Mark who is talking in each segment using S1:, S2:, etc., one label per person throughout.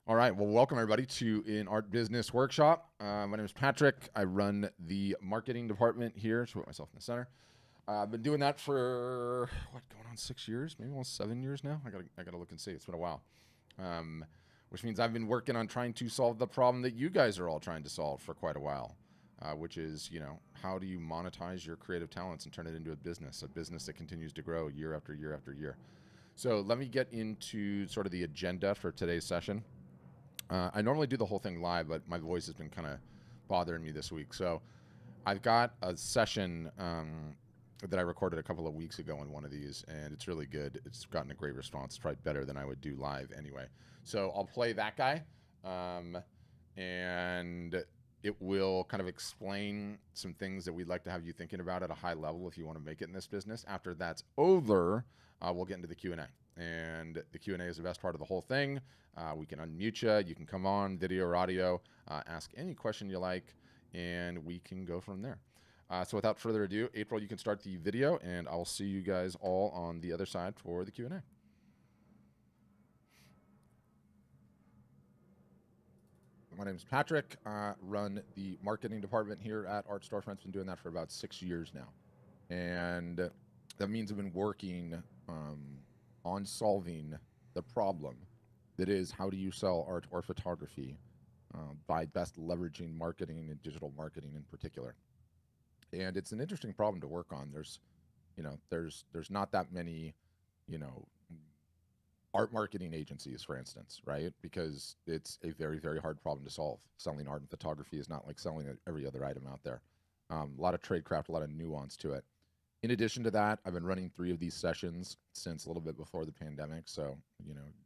S1: All right. Well, welcome everybody to an art business workshop. My name is Patrick. I run the marketing department here. To put myself in the center. I've been doing that for going on 6 years, maybe almost 7 years now. I gotta look and see. It's been a while. Um, which means I've been working on trying to solve the problem that you guys are all trying to solve for quite a while. Which is, how do you monetize your creative talents and turn it into a business that continues to grow year after year after year. So let me get into sort of the agenda for today's session. I normally do the whole thing live, but my voice has been kind of bothering me this week. So I've got a session that I recorded a couple of weeks ago in one of these, and it's really good. It's gotten a great response. It's probably better than I would do live anyway. So I'll play that guy, and it will kind of explain some things that we'd like to have you thinking about at a high level if you want to make it in this business. After that's over, we'll get into the Q&A. And the Q&A is the best part of the whole thing. We can unmute you. You can come on, video or audio, ask any question you like, and we can go from there. So without further ado, April, you can start the video, and I'll see you guys all on the other side for the Q&A. My name is Patrick. Run the marketing department here at Art Storefronts. Been doing that for about 6 years now. And that means I've been working on solving the problem that is, how do you sell art or photography by best leveraging marketing and digital marketing in particular. And it's an interesting problem to work on. There's not that many, art marketing agencies, for instance, right? Because it's a very, very hard problem to solve. Selling art and photography is not like selling every other item out there. A lot of tradecraft, a lot of nuance to it. In addition to that, I've been running 3 of these sessions since a little bit before the pandemic, so,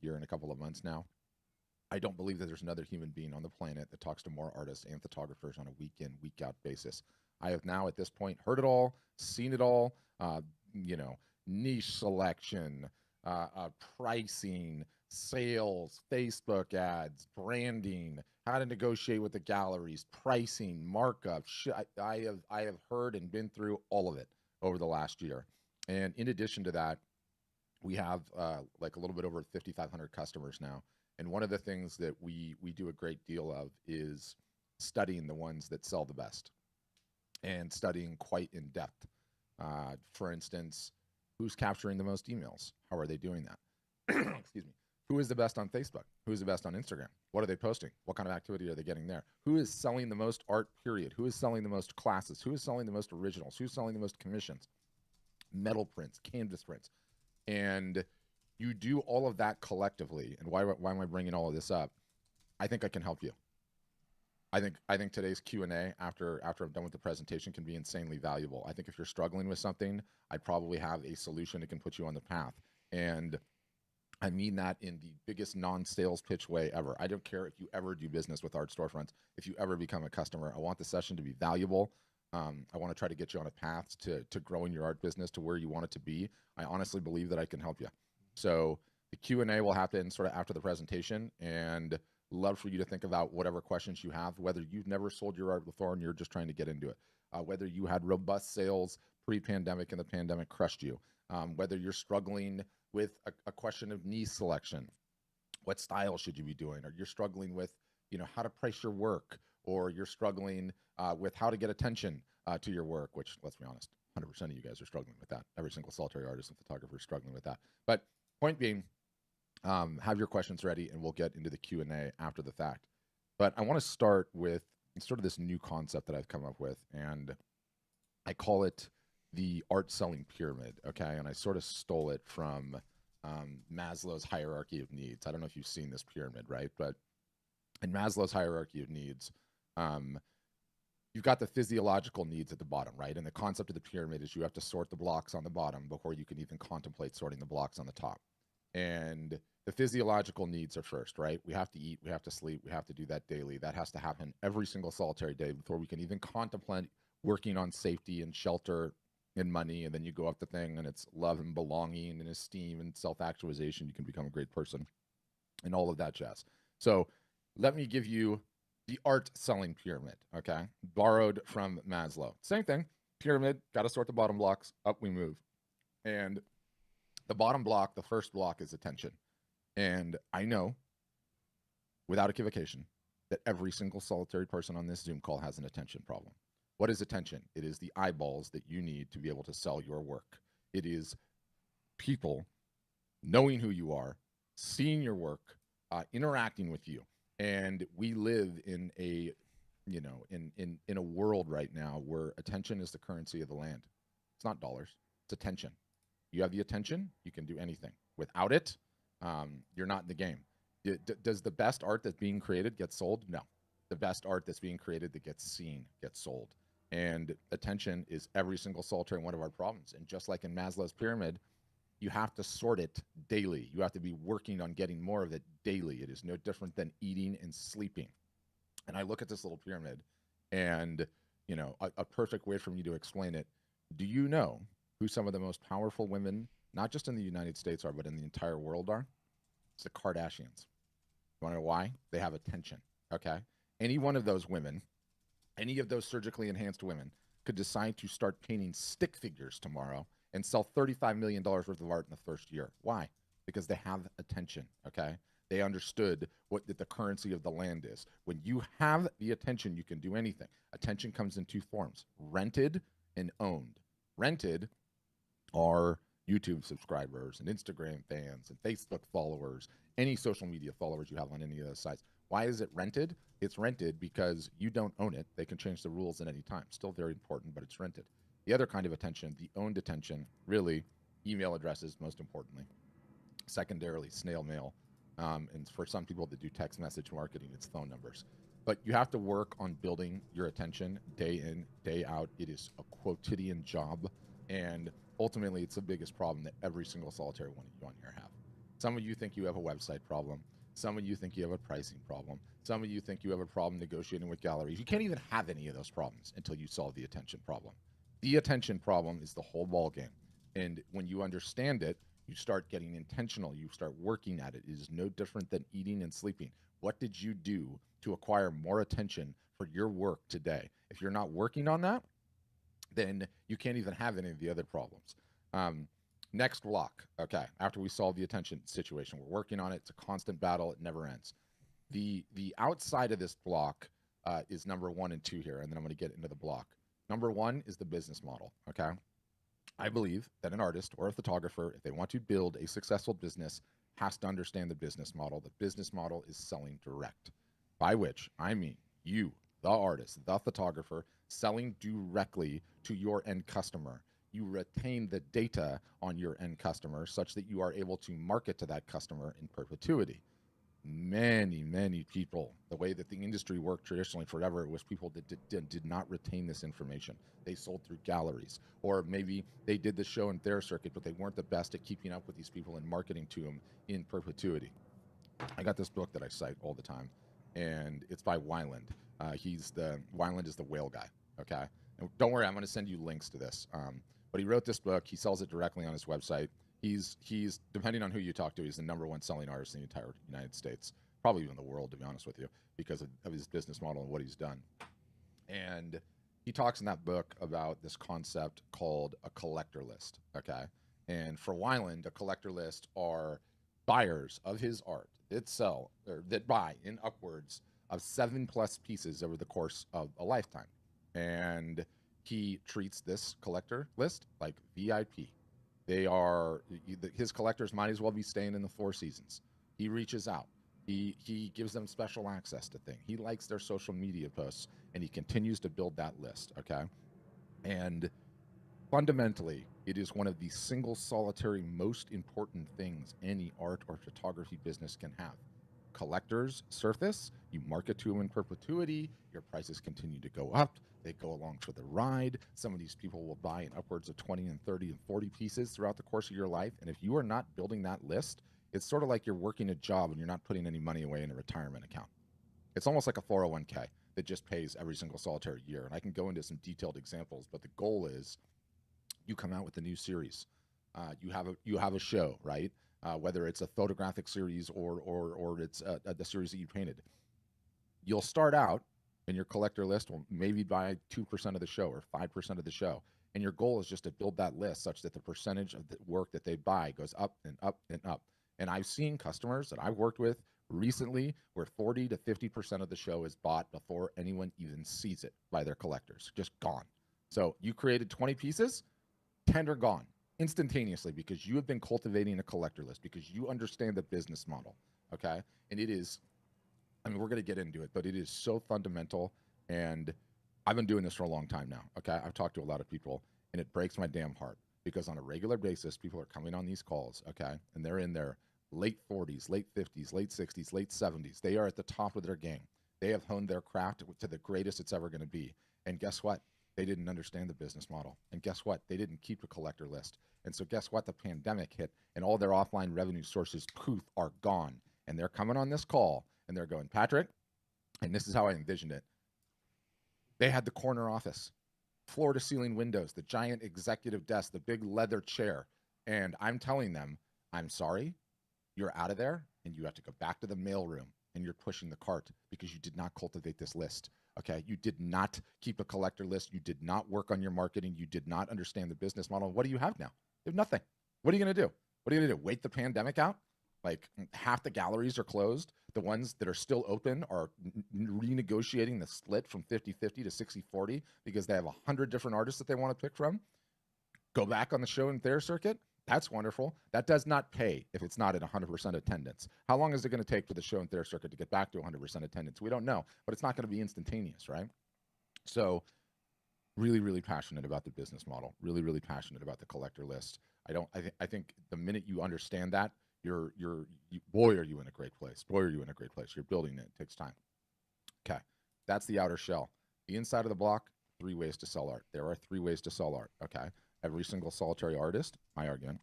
S1: year and a couple of months now. I don't believe that there's another human being on the planet that talks to more artists and photographers on a week in, week out basis. I have now, at this point, heard it all, seen it all, niche selection, pricing, sales, Facebook ads, branding, how to negotiate with the galleries, pricing, markup. I have heard and been through all of it over the last year. And in addition to that, we have like a little bit over 5,500 customers now. And one of the things that we do a great deal of is studying the ones that sell the best and studying quite in depth. For instance, who's capturing the most emails? How are they doing that? Excuse me. Who is the best on Facebook? Who is the best on Instagram? What are they posting? What kind of activity are they getting there? Who is selling the most art, period? Who is selling the most classes? Who is selling the most originals? Who's selling the most commissions? Metal prints, canvas prints. And you do all of that collectively. And why am I bringing all of this up? I think I can help you. I think today's Q&A after I'm done with the presentation can be insanely valuable. I think if you're struggling with something, I probably have a solution that can put you on the path. And I mean that in the biggest non-sales pitch way ever. I don't care if you ever do business with Art Storefronts, if you ever become a customer. I want the session to be valuable. I want to try to get you on a path to growing your art business to where you want it to be. I honestly believe that I can help you. So the Q&A will happen sort of after the presentation, and love for you to think about whatever questions you have, whether you've never sold your art before and you're just trying to get into it, whether you had robust sales pre-pandemic and the pandemic crushed you, whether you're struggling with a question of niche selection, what style should you be doing, or you're struggling with, how to price your work, or you're struggling with how to get attention to your work, which, let's be honest, 100% of you guys are struggling with that. Every single solitary artist and photographer is struggling with that. But point being, have your questions ready, and we'll get into the Q&A after the fact. But I want to start with sort of this new concept that I've come up with, and I call it the art selling pyramid, okay? And I sort of stole it from Maslow's hierarchy of needs. I don't know if you've seen this pyramid, right? But in Maslow's hierarchy of needs, you've got the physiological needs at the bottom, right? And the concept of the pyramid is you have to sort the blocks on the bottom before you can even contemplate sorting the blocks on the top. And the physiological needs are first, right? We have to eat, we have to sleep, we have to do that daily. That has to happen every single solitary day before we can even contemplate working on safety and shelter and money. And then you go up the thing, and it's love and belonging and esteem and self-actualization. You can become a great person and all of that jazz. So let me give you the art selling pyramid, okay? Borrowed from Maslow. Same thing, pyramid, got to sort the bottom blocks, up we move. And the bottom block, the first block, is attention. And I know without equivocation, that every single solitary person on this Zoom call has an attention problem. What is attention? It is the eyeballs that you need to be able to sell your work. It is people knowing who you are, seeing your work, interacting with you. And we live in a, in a world right now where attention is the currency of the land. It's not dollars, it's attention. You have the attention, you can do anything. Without it, you're not in the game. Does the best art that's being created get sold? No. The best art that's being created that gets seen gets sold. And attention is every single solitary one of our problems. And just like in Maslow's pyramid, you have to sort it daily. You have to be working on getting more of it daily. It is no different than eating and sleeping. And I look at this little pyramid, and a perfect way for me to explain it. Do you know who some of the most powerful women, not just in the United States are, but in the entire world are? It's the Kardashians. You want to know why? They have attention. Okay. Any one of those women, any of those surgically enhanced women, could decide to start painting stick figures tomorrow and sell $35 million worth of art in the first year. Why? Because they have attention. Okay. They understood what the currency of the land is. When you have the attention, you can do anything. Attention comes in two forms: rented and owned. Rented are YouTube subscribers and Instagram fans and Facebook followers, any social media followers you have on any of those sites. Why is it rented? It's rented because you don't own it. They can change the rules at any time. Still very important, but it's rented. The other kind of attention, the owned attention, really email addresses most importantly. Secondarily, snail mail. And for some people that do text message marketing, it's phone numbers. But you have to work on building your attention day in, day out. It is a quotidian job. And ultimately, it's the biggest problem that every single solitary one of you on here have. Some of you think you have a website problem. Some of you think you have a pricing problem. Some of you think you have a problem negotiating with galleries. You can't even have any of those problems until you solve the attention problem. The attention problem is the whole ball game. And when you understand it, you start getting intentional. You start working at it. It is no different than eating and sleeping. What did you do to acquire more attention for your work today? If you're not working on that, then you can't even have any of the other problems. Next block, okay, after we solve the attention situation, we're working on it. It's a constant battle. It never ends. The outside of this block is number 1 and 2 here, and then I'm going to get into the block. Number 1 is the business model, okay? I believe that an artist or a photographer, if they want to build a successful business, has to understand the business model. The business model is selling direct, by which I mean you, the artist, the photographer, selling directly to your end customer. You retain the data on your end customer such that you are able to market to that customer in perpetuity. Many people, the way that the industry worked traditionally forever, was people that did not retain this information. They sold through galleries, or maybe they did the show in their circuit, but they weren't the best at keeping up with these people and marketing to them in perpetuity. I got this book that I cite all the time, and it's by Weiland. Weiland is the whale guy. Okay, and don't worry, I'm going to send you links to this. But he wrote this book. He sells it directly on his website. He's depending on who you talk to, he's the #1 selling artist in the entire United States, probably even the world, to be honest with you, because of his business model and what he's done. And he talks in that book about this concept called a collector list. Okay, and for Weiland, a collector list are buyers of his art that buy in upwards of 7+ pieces over the course of a lifetime, and he treats this collector list like VIP. His collectors might as well be staying in the Four Seasons. He reaches out. He gives them special access to things. He likes their social media posts, and he continues to build that list. Okay, and fundamentally, it is one of the single solitary most important things any art or photography business can have. Collectors surface, you market to them in perpetuity, your prices continue to go up, they go along for the ride. Some of these people will buy in upwards of 20 and 30 and 40 pieces throughout the course of your life. And if you are not building that list, it's sort of like you're working a job and you're not putting any money away in a retirement account. It's almost like a 401k that just pays every single solitary year. And I can go into some detailed examples, but the goal is you come out with a new series. You have a show, right? Whether it's a photographic series or it's the series that you painted. You'll start out, and your collector list will maybe buy 2% of the show or 5% of the show. And your goal is just to build that list such that the percentage of the work that they buy goes up and up and up. And I've seen customers that I've worked with recently where 40 to 50% of the show is bought before anyone even sees it by their collectors, just gone. So you created 20 pieces, 10 are gone instantaneously because you have been cultivating a collector list, because you understand the business model. Okay. And it is, I mean, we're going to get into it, but it is so fundamental. And I've been doing this for a long time now. Okay. I've talked to a lot of people, and it breaks my damn heart because on a regular basis, people are coming on these calls. Okay. And they're in their late 40s, late 50s, late 60s, late 70s. They are at the top of their game. They have honed their craft to the greatest it's ever going to be. And guess what? They didn't understand the business model. And guess what? They didn't keep a collector list. And so guess what? The pandemic hit and all their offline revenue sources, poof, are gone. And they're coming on this call and they're going, Patrick, and this is how I envisioned it. They had the corner office, floor to ceiling windows, the giant executive desk, the big leather chair. And I'm telling them, I'm sorry, you're out of there and you have to go back to the mailroom and you're pushing the cart because you did not cultivate this list. Okay. You did not keep a collector list. You did not work on your marketing. You did not understand the business model. What do you have now? You have nothing. What are you going to do? What are you going to do? Wait the pandemic out? Like half the galleries are closed. The ones that are still open are renegotiating the split from 50-50 to 60-40 because they have 100 different artists that they want to pick from. Go back on the show and theater circuit. That's wonderful. That does not pay if it's not at 100% attendance. How long is it going to take for the show and theater circuit to get back to 100% attendance? We don't know, but it's not going to be instantaneous, right? So really, really passionate about the business model, really, really passionate about the collector list. I think the minute you understand that, boy, are you in a great place. Boy, are you in a great place. You're building it. It takes time. Okay. That's the outer shell. The inside of the block, 3 ways to sell art. There are 3 ways to sell art. Okay. Every single solitary artist, I argue,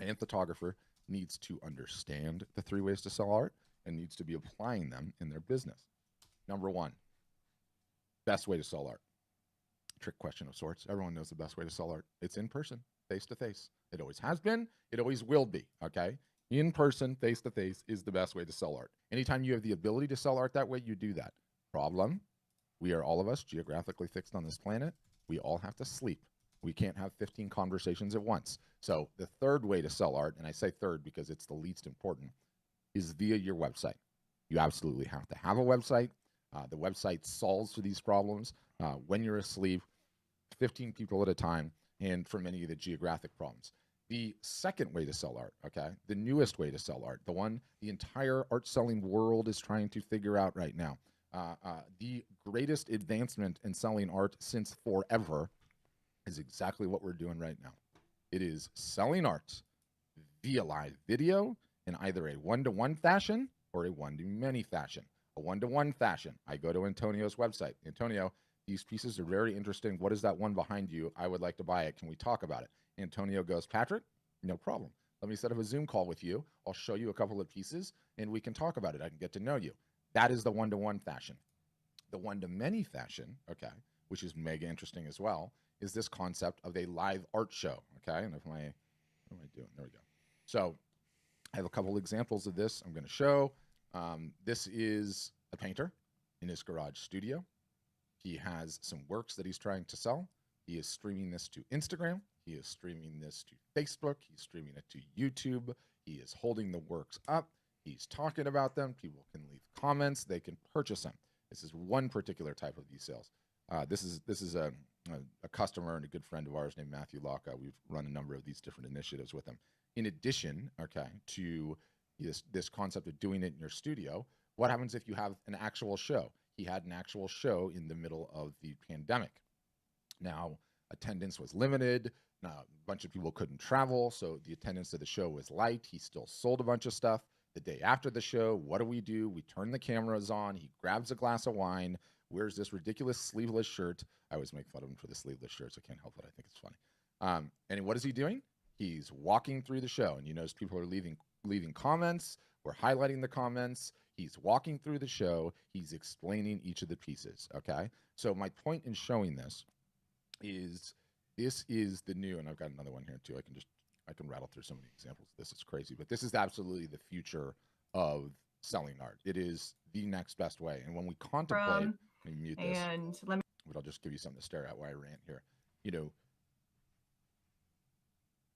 S1: and photographer needs to understand the 3 ways to sell art and needs to be applying them in their business. Number 1, best way to sell art. Trick question of sorts. Everyone knows the best way to sell art. It's in person, face to face. It always has been. It always will be. Okay. In person, face to face is the best way to sell art. Anytime you have the ability to sell art that way, you do that. Problem: we are all of us geographically fixed on this planet. We all have to sleep. We can't have 15 conversations at once. So the third way to sell art, and I say third because it's the least important, is via your website. You absolutely have to have a website. The website solves for these problems when you're asleep, 15 people at a time, and for many of the geographic problems. The second way to sell art, okay, the newest way to sell art, the one the entire art selling world is trying to figure out right now, the greatest advancement in selling art since forever is exactly what we're doing right now. It is selling art via live video in either a one-to-one fashion or a one-to-many fashion. A one-to-one fashion, I go to Antonio's website. Antonio, these pieces are very interesting. What is that one behind you? I would like to buy it. Can we talk about it? Antonio goes, Patrick, no problem. Let me set up a Zoom call with you. I'll show you a couple of pieces and we can talk about it. I can get to know you. That is the one-to-one fashion. The one-to-many fashion, okay, which is mega interesting as well, is this concept of a live art show, okay? And what am I doing? There we go. So I have a couple examples of this I'm going to show. This is a painter in his garage studio. He has some works that he's trying to sell. He is streaming this to Instagram. He is streaming this to Facebook. He's streaming it to YouTube. He is holding the works up. He's talking about them. People can leave comments. They can purchase them. This is one particular type of these sales. This is a customer and a good friend of ours named Matthew Locke. We've run a number of these different initiatives with him. In addition, okay, to this concept of doing it in your studio, what happens if you have an actual show? He had an actual show in the middle of the pandemic. Now, attendance was limited. Now, a bunch of people couldn't travel, so the attendance to the show was light. He still sold a bunch of stuff. The day after the show, what do? We turn the cameras on. He grabs a glass of wine, wears this ridiculous sleeveless shirt. I always make fun of him for the sleeveless shirts. I can't help it. I think it's funny. And what is he doing? He's walking through the show, and you notice people are leaving comments. We're highlighting the comments. He's walking through the show. He's explaining each of the pieces, okay? So my point in showing this is the new, and I've got another one here too. I can rattle through so many examples of this. It's crazy, but this is absolutely the future of selling art. It is the next best way. And when we contemplate, let me mute this, but I'll just give you something to stare at while I rant here. You know,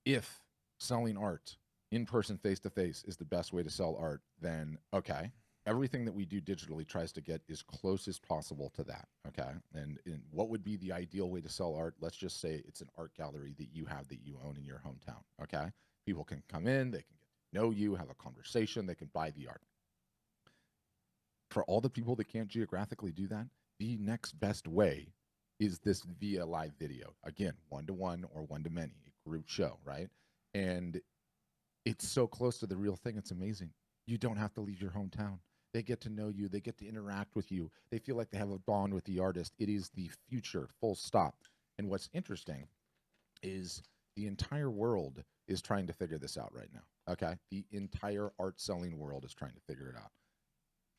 S1: if selling art in person, face to face is the best way to sell art, then okay, everything that we do digitally tries to get as close as possible to that. Okay. And what would be the ideal way to sell art? Let's just say it's an art gallery that you own in your hometown. Okay. People can come in, they can get to know you, have a conversation, they can buy the art. For all the people that can't geographically do that, the next best way is this via live video. Again, one to one or one to many, a group show, right? And it's so close to the real thing. It's amazing. You don't have to leave your hometown. They get to know you. They get to interact with you. They feel like they have a bond with the artist. It is the future, full stop. And what's interesting is the entire world is trying to figure this out right now. Okay. The entire art selling world is trying to figure it out.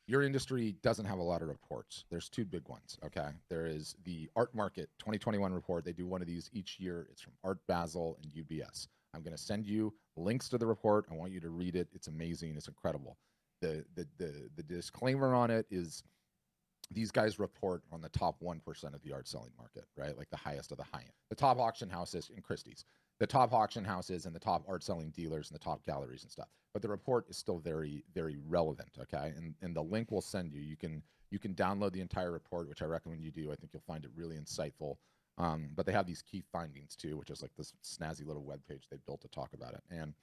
S1: Your industry doesn't have a lot of reports. There's two big ones. Okay. There is the Art Market 2021 report. They do one of these each year. It's from Art Basel and UBS. I'm going to send you links to the report. I want you to read it. It's amazing. It's incredible. The disclaimer on it is these guys report on the top 1% of the art selling market, right? Like the highest of the high end. The top auction houses in Christie's, the top auction houses and the top art selling dealers and the top galleries and stuff. But the report is still very, very relevant. Okay. And the link we'll send you. You can download the entire report, which I recommend you do. I think you'll find it really insightful. But they have these key findings too, which is like this snazzy little web page they built to talk about it. And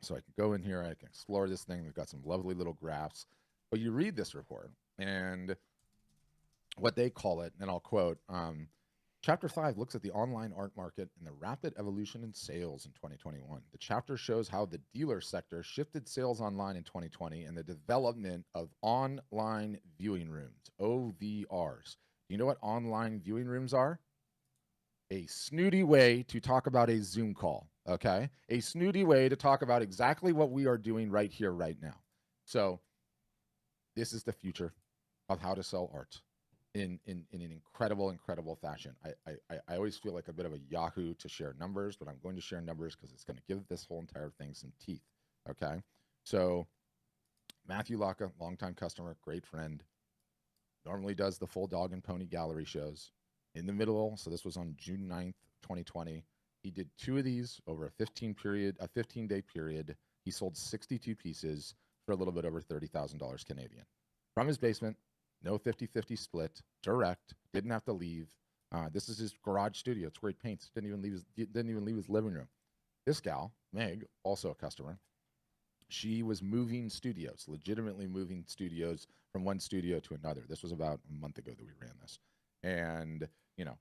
S1: so I can go in here, I can explore this thing. They've got some lovely little graphs. But you read this report, and what they call it, and I'll quote, Chapter 5 looks at the online art market and the rapid evolution in sales in 2021. The chapter shows how the dealer sector shifted sales online in 2020 and the development of online viewing rooms, OVRs. Do you know what online viewing rooms are? A snooty way to talk about a Zoom call, okay? A snooty way to talk about exactly what we are doing right here, right now. So this is the future of how to sell art in an incredible, incredible fashion. I always feel like a bit of a Yahoo to share numbers, but I'm going to share numbers because it's going to give this whole entire thing some teeth, okay? So Matthew Laka, longtime customer, great friend, normally does the full dog and pony gallery shows. In the middle, so this was on June 9th, 2020, he did 2 of these over a 15-day period. He sold 62 pieces for a little bit over $30,000 Canadian. From his basement, no 50-50 split, direct, didn't have to leave. This is his garage studio. It's where he paints. Didn't even leave his living room. This gal, Meg, also a customer, she was moving studios, legitimately moving studios from one studio to another. This was about a month ago that we ran this. And, you know,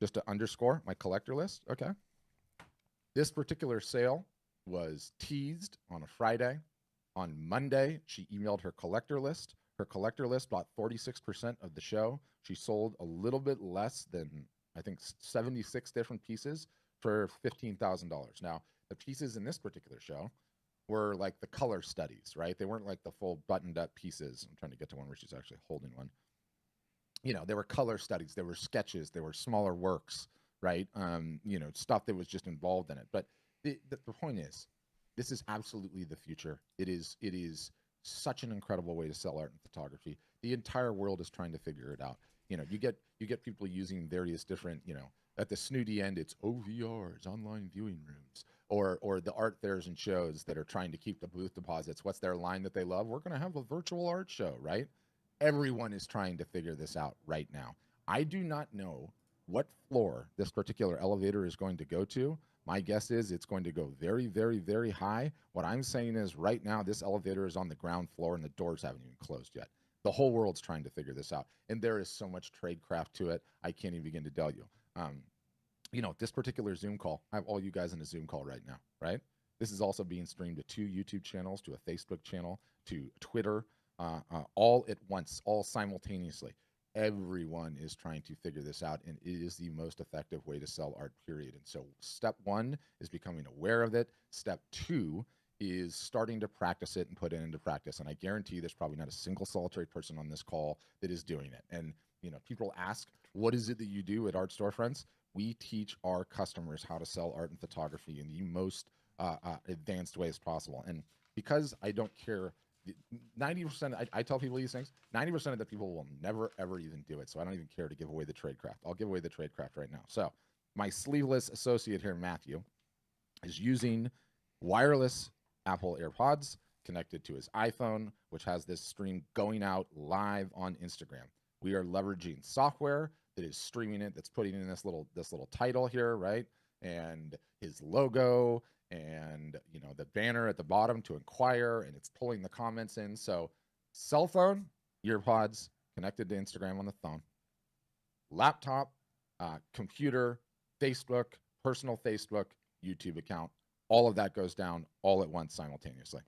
S1: just to underscore my collector list, okay? This particular sale was teased on a Friday. On Monday, she emailed her collector list. Her collector list bought 46% of the show. She sold a little bit less than, I think, 76 different pieces for $15,000. Now, the pieces in this particular show were like the color studies, right? They weren't like the full buttoned up pieces. I'm trying to get to one where she's actually holding one. You know, there were color studies, there were sketches, there were smaller works, right? You know, stuff that was just involved in it. But the point is, this is absolutely the future. It is such an incredible way to sell art and photography. The entire world is trying to figure it out. You know, you get people using various different, you know, at the snooty end, it's OVRs, online viewing rooms, or the art fairs and shows that are trying to keep the booth deposits. What's their line that they love? We're going to have a virtual art show, right? Everyone is trying to figure this out right now. I do not know what floor this particular elevator is going to go to. My guess is it's going to go very, very, very high. What I'm saying is right now, this elevator is on the ground floor and the doors haven't even closed yet. The whole world's trying to figure this out. And there is so much tradecraft to it, I can't even begin to tell you. You know, this particular Zoom call, I have all you guys in a Zoom call right now, right? This is also being streamed to 2 YouTube channels, to a Facebook channel, to Twitter, all at once, all simultaneously. Everyone is trying to figure this out, and it is the most effective way to sell art, period. And so step 1 is becoming aware of it. Step 2 is starting to practice it and put it into practice. And I guarantee there's probably not a single solitary person on this call that is doing it. And, you know, people ask, what is it that you do at Art Storefronts? We teach our customers how to sell art and photography in the most advanced ways possible. And because I don't care, 90%, I tell people these things, 90% of the people will never, ever even do it. So I don't even care to give away the tradecraft. I'll give away the tradecraft right now. So my sleeveless associate here, Matthew, is using wireless Apple AirPods connected to his iPhone, which has this stream going out live on Instagram. We are leveraging software that is streaming it, that's putting in this little title here, right? And his logo and the banner at the bottom to inquire, and it's pulling the comments in. So cell phone, earpods connected to Instagram on the phone, laptop, computer, Facebook, personal Facebook, YouTube account. All of that goes down all at once simultaneously.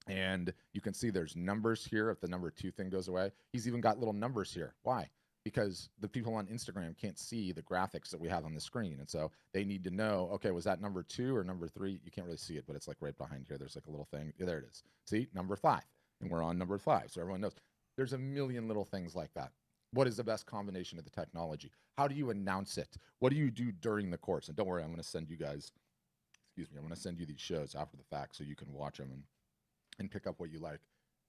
S1: And you can see there's numbers here. If the number 2 thing goes away, he's even got little numbers here. Why? Because the people on Instagram can't see the graphics that we have on the screen. And so they need to know, okay, was that number 2 or number 3? You can't really see it, but it's like right behind here. There's like a little thing. Yeah, there it is. See, number 5. And we're on number 5. So everyone knows. There's a million little things like that. What is the best combination of the technology? How do you announce it? What do you do during the course? And don't worry, I'm going to send you guys, I'm going to send you these shows after the fact so you can watch them and pick up what you like.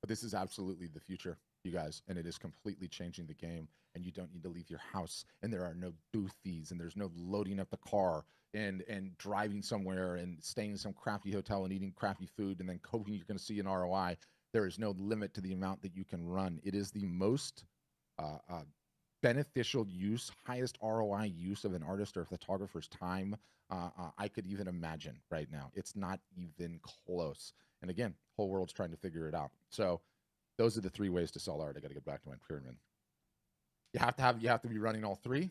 S1: But this is absolutely the future, you guys, and it is completely changing the game. And you don't need to leave your house, and there are no booth fees, and there's no loading up the car and driving somewhere and staying in some crappy hotel and eating crappy food and then hoping you're going to see an ROI. There is no limit to the amount that you can run. It is the most beneficial use, highest ROI use of an artist or a photographer's time I could even imagine right now. It's not even close. And again, whole world's trying to figure it out. So those are the 3 ways to sell art. I got to get back to my pyramid. You have to be running all 3,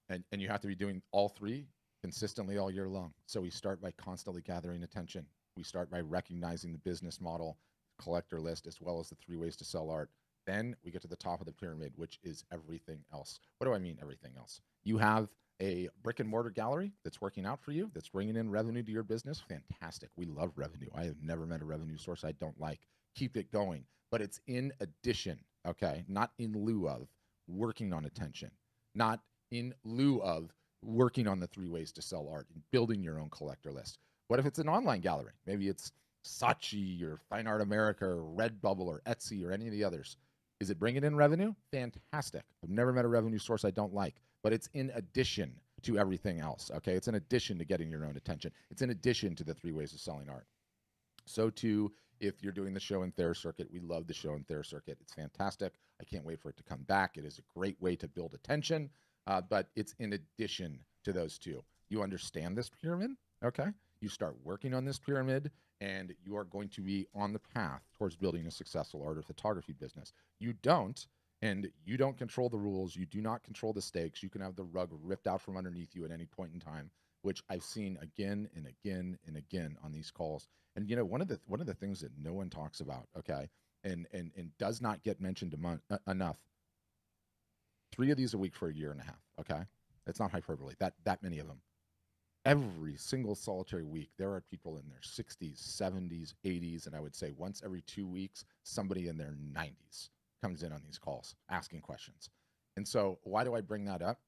S1: and you have to be doing all 3 consistently all year long. So we start by constantly gathering attention. We start by recognizing the business model, collector list, as well as the 3 ways to sell art. Then we get to the top of the pyramid, which is everything else. What do I mean everything else? You have a brick and mortar gallery that's working out for you, that's bringing in revenue to your business. Fantastic. We love revenue. I have never met a revenue source I don't like. Keep it going. But it's in addition, okay, not in lieu of working on attention, not in lieu of working on the 3 ways to sell art and building your own collector list. What if it's an online gallery? Maybe it's Saatchi or Fine Art America or Redbubble or Etsy or any of the others. Is it bringing in revenue? Fantastic. I've never met a revenue source I don't like, but it's in addition to everything else, okay? It's in addition to getting your own attention. It's in addition to the 3 ways of selling art. So too, if you're doing the show and Thayer circuit, we love the show and Thayer circuit. It's fantastic. I can't wait for it to come back. It is a great way to build attention, but it's in addition to those 2. You understand this pyramid, okay? You start working on this pyramid, and you are going to be on the path towards building a successful art or photography business. You don't, and you don't control the rules. You do not control the stakes. You can have the rug ripped out from underneath you at any point in time, which I've seen again and again and again on these calls. And one of the things that no one talks about, okay, and does not get mentioned enough. 3 of these a week for a year and a half, okay? It's not hyperbole. That many of them. Every single solitary week, there are people in their 60s, 70s, 80s, and I would say once every 2 weeks, somebody in their 90s comes in on these calls asking questions. And so why do I bring that up?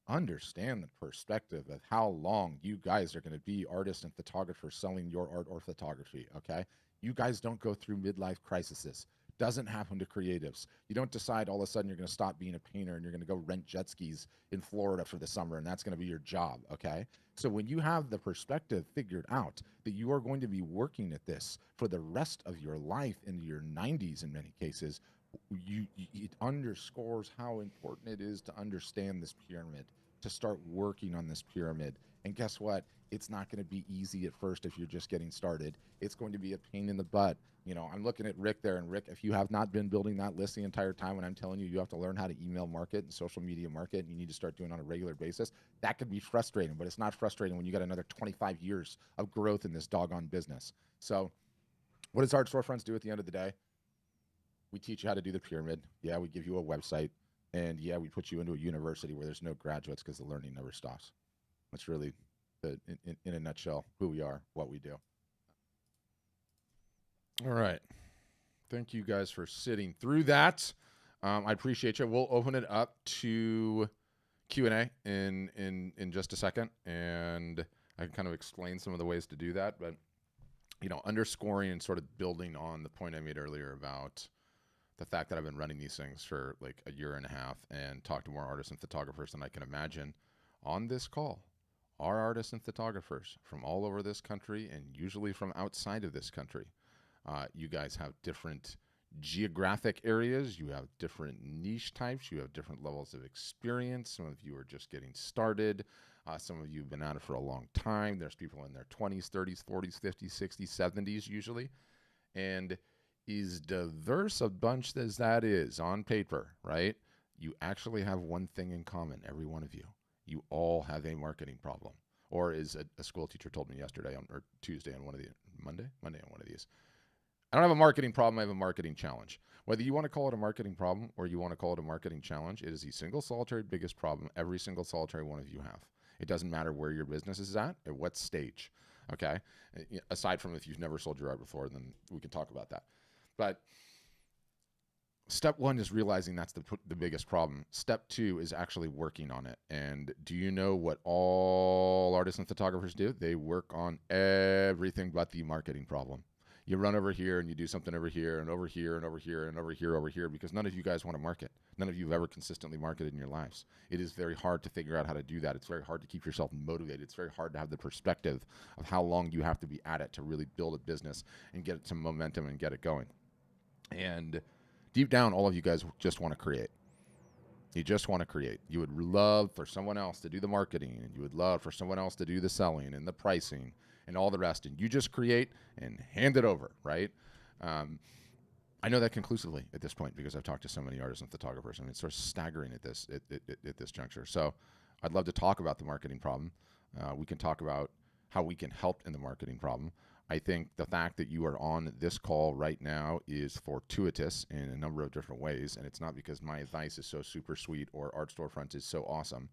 S1: Understand the perspective of how long you guys are going to be artists and photographers selling your art or photography, okay? You guys don't go through midlife crises. Doesn't happen to creatives. You don't decide all of a sudden you're going to stop being a painter and you're going to go rent jet skis in Florida for the summer and that's going to be your job, okay? So when you have the perspective figured out that you are going to be working at this for the rest of your life into your 90s in many cases, it underscores how important it is to understand this pyramid, to start working on this pyramid. And guess what? It's not going to be easy at first if you're just getting started. It's going to be a pain in the butt. I'm looking at Rick there, and Rick, if you have not been building that list the entire time, when I'm telling you have to learn how to email market and social media market, and you need to start doing it on a regular basis, that could be frustrating, but it's not frustrating when you got another 25 years of growth in this doggone business. So what does Art Storefronts do at the end of the day? We teach you how to do the pyramid. Yeah, we give you a website. And yeah, we put you into a university where there's no graduates because the learning never stops. That's really, in a nutshell, who we are, what we do. All right. Thank you guys for sitting through that. I appreciate you. We'll open it up to Q&A in just a second. And I can kind of explain some of the ways to do that. But, underscoring and sort of building on the point I made earlier about the fact that I've been running these things for like a year and a half and talked to more artists and photographers than I can imagine on this call are artists and photographers from all over this country and usually from outside of this country. You guys have different geographic areas, you have different niche types, you have different levels of experience. Some of you are just getting started. Some of you have been at it for a long time. There's people in their 20s, 30s, 40s, 50s, 60s, 70s usually. And as diverse a bunch as that is on paper, right? You actually have one thing in common, every one of you. You all have a marketing problem. Or as a school teacher told me yesterday or Tuesday on one of the, Monday on one of these. I don't have a marketing problem, I have a marketing challenge. Whether you want to call it a marketing problem or you want to call it a marketing challenge, it is the single solitary biggest problem every single solitary one of you have. It doesn't matter where your business is at what stage, okay? Aside from if you've never sold your art before, then we can talk about that. But step one is realizing that's the biggest problem. Step two is actually working on it. And do you know what all artists and photographers do? They work on everything but the marketing problem. You run over here and you do something over here and over here and over here and over here, over here, because none of you guys want to market. None of you have ever consistently marketed in your lives. It is very hard to figure out how to do that. It's very hard to keep yourself motivated. It's very hard to have the perspective of how long you have to be at it to really build a business and get some momentum and get it going. And deep down, all of you guys just want to create. You just want to create. You would love for someone else to do the marketing, and you would love for someone else to do the selling and the pricing and all the rest, and you just create and hand it over, right? I know that conclusively at this point because I've talked to so many artists and photographers. I mean, it's sort of staggering at this juncture. So I'd love to talk about the marketing problem. We can talk about how we can help in the marketing problem. I think the fact that you are on this call right now is fortuitous in a number of different ways, and it's not because my advice is so super sweet or Art Storefront is so awesome.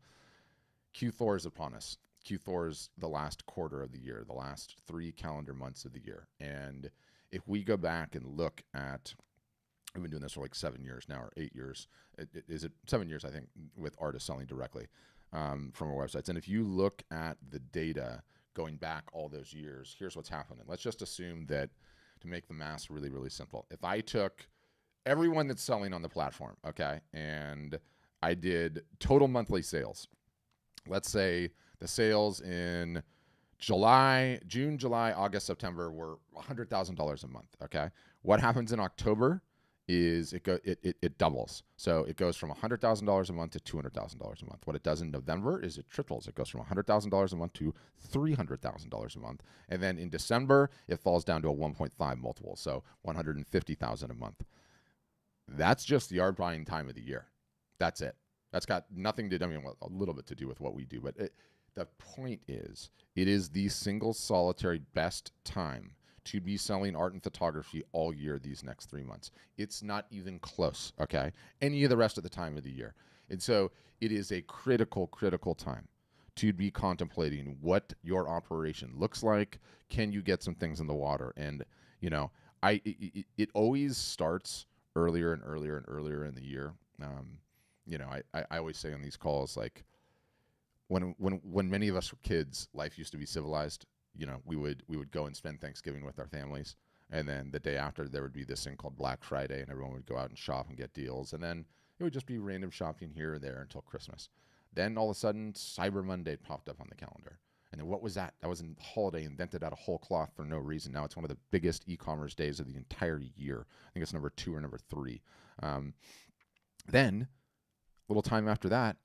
S1: Q4 is upon us. Q4 is the last quarter of the year, the last 3 calendar months of the year. And if we go back and look at, I've been doing this for like 7 years now, or 8 years. Is it 7 years, I think, with artists selling directly from our websites. And if you look at the data going back all those years, here's what's happening. Let's just assume that, to make the math really, really simple, if I took everyone that's selling on the platform, okay, and I did total monthly sales, let's say the sales in June, July, August, September were $100,000 a month, okay? What happens in October is it doubles. So it goes from $100,000 a month to $200,000 a month. What it does in November is it triples. It goes from $100,000 a month to $300,000 a month. And then in December, it falls down to a 1.5 multiple, so $150,000 a month. That's just the art buying time of the year. That's it. That's got nothing to do, I mean, a little bit to do with what we do, but the point is, it is the single solitary best time to be selling art and photography all year these next 3 months. It's not even close, okay? Any of the rest of the time of the year. And so it is a critical, critical time to be contemplating what your operation looks like. Can you get some things in the water? And, you know, it always starts earlier and earlier and earlier in the year. You know, I always say on these calls, like, when many of us were kids, life used to be civilized. You know, we would go and spend Thanksgiving with our families, and then the day after there would be this thing called Black Friday, and everyone would go out and shop and get deals, and then it would just be random shopping here or there until Christmas. Then all of a sudden, Cyber Monday popped up on the calendar, and then what was that? That was a holiday invented out of whole cloth for no reason. Now it's one of the biggest e-commerce days of the entire year. I think it's number 2 or number 3. Then, a little time after that,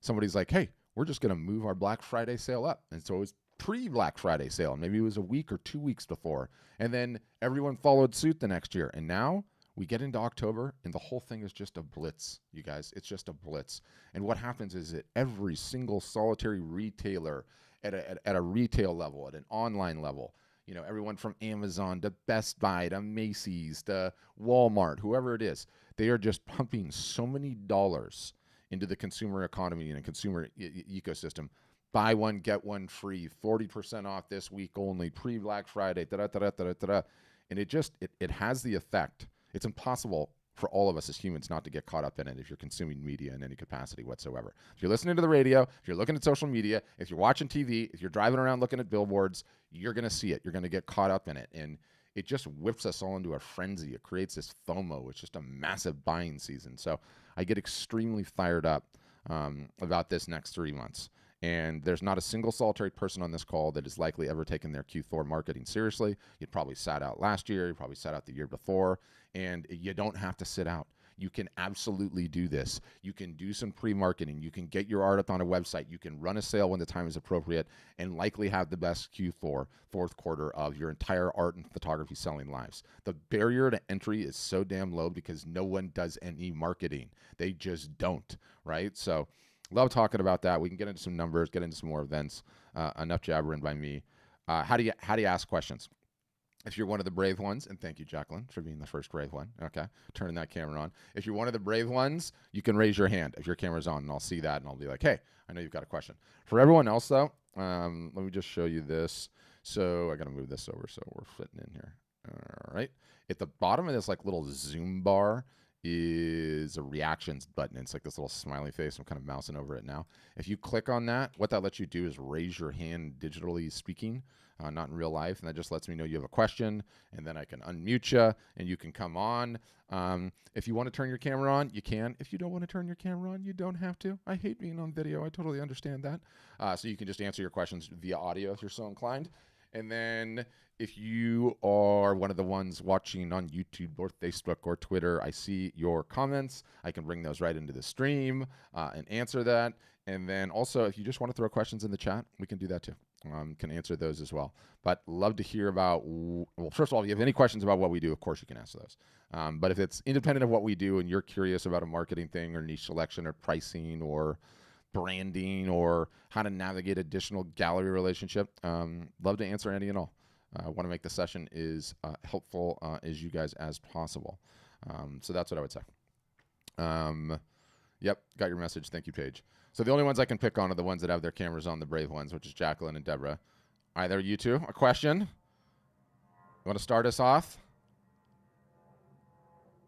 S1: somebody's like, hey, we're just going to move our Black Friday sale up. And so it was pre-Black Friday sale. Maybe it was a week or 2 weeks before. And then everyone followed suit the next year. And now we get into October and the whole thing is just a blitz, you guys. It's just a blitz. And what happens is that every single solitary retailer at a retail level, at an online level, you know, everyone from Amazon to Best Buy to Macy's to Walmart, whoever it is, they are just pumping so many dollars into the consumer economy and a consumer ecosystem. Buy one, get one free, 40% off this week only, pre-Black Friday, da-da-da-da-da-da-da. And it has the effect. It's impossible for all of us as humans not to get caught up in it if you're consuming media in any capacity whatsoever. If you're listening to the radio, if you're looking at social media, if you're watching TV, if you're driving around looking at billboards, you're going to see it. You're going to get caught up in it. And it just whips us all into a frenzy. It creates this FOMO. It's just a massive buying season. So I get extremely fired up about this next 3 months. And there's not a single solitary person on this call that is likely ever taken their Q4 marketing seriously. You'd probably sat out last year. You probably sat out the year before. And you don't have to sit out. You can absolutely do this. You can do some pre-marketing. You can get your art up on a website. You can run a sale when the time is appropriate and likely have the best Q4, fourth quarter of your entire art and photography selling lives. The barrier to entry is so damn low because no one does any marketing. They just don't, right? So love talking about that. We can get into some numbers, get into some more events. Enough jabbering by me. How do you ask questions? If you're one of the brave ones, and thank you, Jacqueline, for being the first brave one. Okay, turning that camera on. If you're one of the brave ones, you can raise your hand if your camera's on, and I'll see that, and I'll be like, hey, I know you've got a question. For everyone else, though, let me just show you this. So I got to move this over so we're fitting in here. All right. At the bottom of this like little Zoom bar is a reactions button. It's like this little smiley face. I'm kind of mousing over it now. If you click on that, what that lets you do is raise your hand digitally speaking. Not in real life, and that just lets me know you have a question, and then I can unmute you, and you can come on. If you want to turn your camera on, you can. If you don't want to turn your camera on, you don't have to. I hate being on video. I totally understand that. So you can just answer your questions via audio if you're so inclined. And then if you are one of the ones watching on YouTube or Facebook or Twitter, I see your comments. I can bring those right into the stream and answer that. And then also, if you just want to throw questions in the chat, we can do that too. Can answer those as well. But love to hear about, well, first of all, if you have any questions about what we do, of course you can ask those. But if it's independent of what we do and you're curious about a marketing thing or niche selection or pricing or branding or how to navigate additional gallery relationship, love to answer any and all. I want to make the session as helpful as you guys as possible. So that's what I would say. Yep, got your message. Thank you, Paige. So the only ones I can pick on are the ones that have their cameras on, the brave ones, which is Jacqueline and Deborah. All right, there you two. A question? You want to start us off?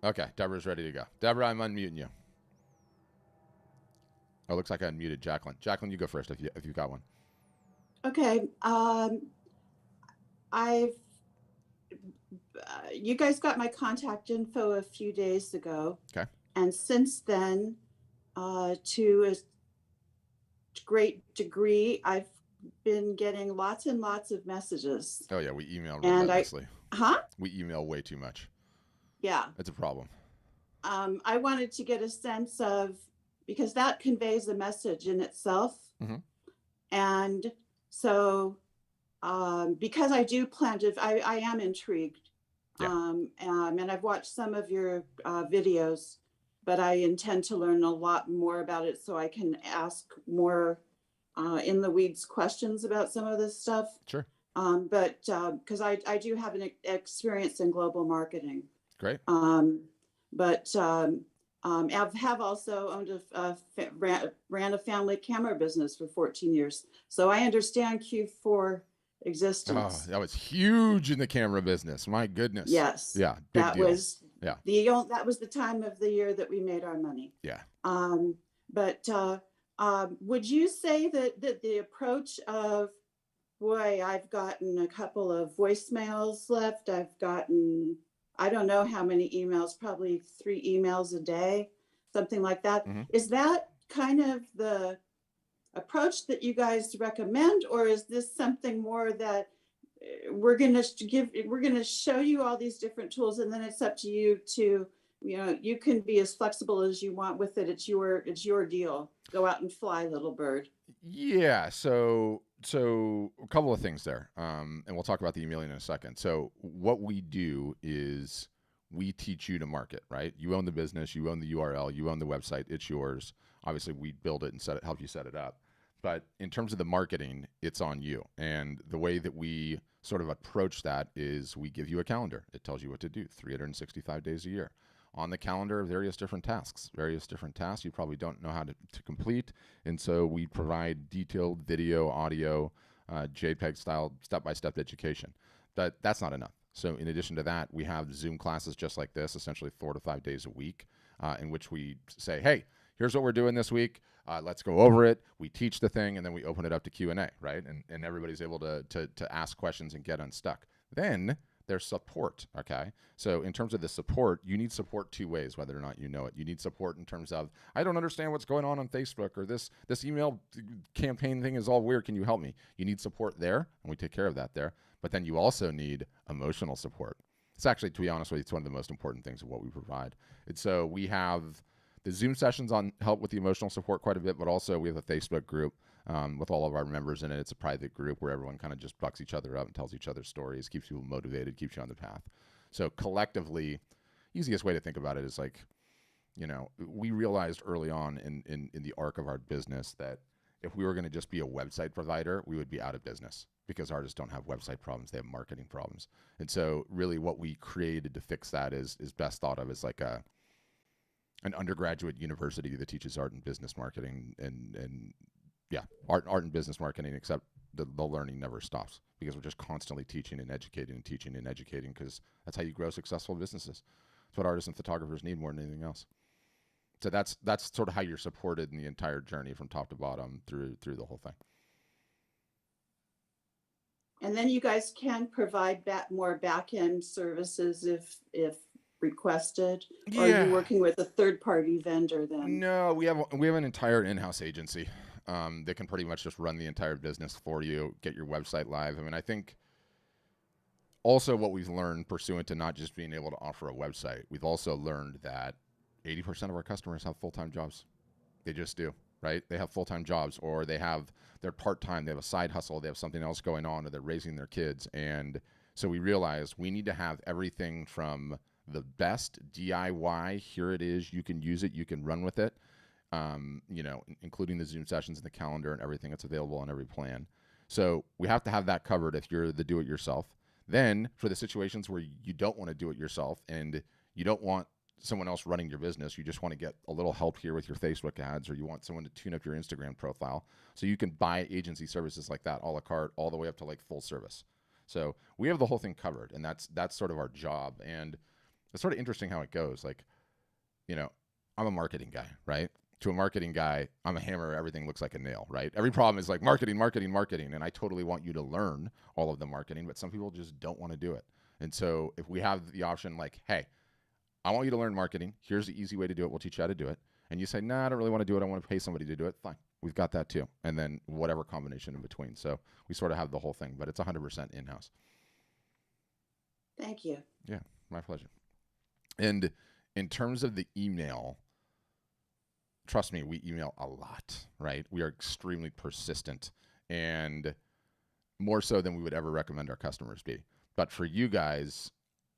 S1: Okay, Deborah's ready to go. Deborah, I'm unmuting you. Oh, looks like I unmuted Jacqueline. Jacqueline, you go first if you've got one.
S2: Okay. You guys got my contact info a few days ago.
S1: Okay.
S2: And since then, to a great degree, I've been getting lots and lots of messages.
S1: Oh, yeah, we email relentlessly.
S2: Huh?
S1: We email way too much.
S2: Yeah.
S1: It's a problem.
S2: I wanted to get a sense of, because that conveys a message in itself.
S1: Mm-hmm.
S2: And so, because I do plan to, I am intrigued.
S1: Yeah.
S2: And I've watched some of your videos, but I intend to learn a lot more about it so I can ask more in the weeds questions about some of this stuff.
S1: Sure.
S2: But because I do have an experience in global marketing.
S1: Great.
S2: But I have also owned ran a family camera business for 14 years. So I understand Q4 existence.
S1: Oh, that was huge in the camera business. My goodness.
S2: Yes.
S1: Yeah. Big
S2: that
S1: deal.
S2: was that was the time of the year that we made our money.
S1: Yeah.
S2: But would you say that the approach of, boy, I've gotten a couple of voicemails left. I've gotten, I don't know how many emails, probably 3 emails a day, something like that.
S1: Mm-hmm.
S2: Is that kind of the approach that you guys recommend, or is this something more that we're going to show you all these different tools, and then it's up to you to, you can be as flexible as you want with it. It's your deal. Go out and fly, little bird.
S1: Yeah. So a couple of things there. And we'll talk about the emailing in a second. So what we do is we teach you to market, right? You own the business, you own the URL, you own the website, it's yours. Obviously we build it and help you set it up. But in terms of the marketing, it's on you. And the way that we sort of approach that is we give you a calendar. It tells you what to do 365 days a year. On the calendar, various different tasks you probably don't know how to complete. And so we provide detailed video, audio, JPEG style, step-by-step education. But that's not enough. So in addition to that, we have Zoom classes just like this, essentially 4 to 5 days a week, in which we say, hey, here's what we're doing this week. Let's go over it. We teach the thing, and then we open it up to Q&A, right? And everybody's able to ask questions and get unstuck. Then There's support, okay? So in terms of the support, you need support two ways, whether or not you know it. You need support in terms of, I don't understand what's going on Facebook, or this email campaign thing is all weird. Can you help me? You need support there, and we take care of that there. But then you also need emotional support. It's actually, to be honest with you, it's one of the most important things of what we provide. And so we have the Zoom sessions on help with the emotional support quite a bit, but also we have a Facebook group with all of our members in it. It's a private group where everyone kind of just bucks each other up and tells each other stories, keeps people motivated, keeps you on the path. So collectively, easiest way to think about it is like, we realized early on in the arc of our business that if we were going to just be a website provider, we would be out of business because artists don't have website problems, they have marketing problems. And so really what we created to fix that is best thought of as like an undergraduate university that teaches art and business marketing and yeah, art and business marketing, except the learning never stops because we're just constantly teaching and educating because that's how you grow successful businesses. It's what artists and photographers need more than anything else. So that's sort of how you're supported in the entire journey from top to bottom through the whole thing.
S2: And then you guys can provide more back-end services if requested, or are you working with a third-party vendor then?
S1: No, we have an entire in-house agency that can pretty much just run the entire business for you, get your website live. I mean, I think also what we've learned pursuant to not just being able to offer a website, we've also learned that 80% of our customers have full-time jobs. They just do, right? They have full-time jobs, or they're part-time, they have a side hustle, they have something else going on, or they're raising their kids. And so we realized we need to have everything from the best DIY, here it is, you can use it, you can run with it, including the Zoom sessions and the calendar and everything that's available on every plan. So we have to have that covered if you're the do-it-yourself. Then for the situations where you don't want to do it yourself and you don't want someone else running your business, you just want to get a little help here with your Facebook ads, or you want someone to tune up your Instagram profile, so you can buy agency services like that a la carte all the way up to like full service. So we have the whole thing covered, and that's sort of our job. And it's sort of interesting how it goes. Like, I'm a marketing guy, right? To a marketing guy, I'm a hammer. Everything looks like a nail, right? Every problem is like marketing. And I totally want you to learn all of the marketing, but some people just don't want to do it. And so if we have the option like, hey, I want you to learn marketing. Here's the easy way to do it. We'll teach you how to do it. And you say, nah, I don't really want to do it. I want to pay somebody to do it. Fine. We've got that too. And then whatever combination in between. So we sort of have the whole thing, but it's 100% in-house.
S2: Thank you.
S1: Yeah, my pleasure. And in terms of the email, trust me, we email a lot, right? We are extremely persistent, and more so than we would ever recommend our customers be. But for you guys,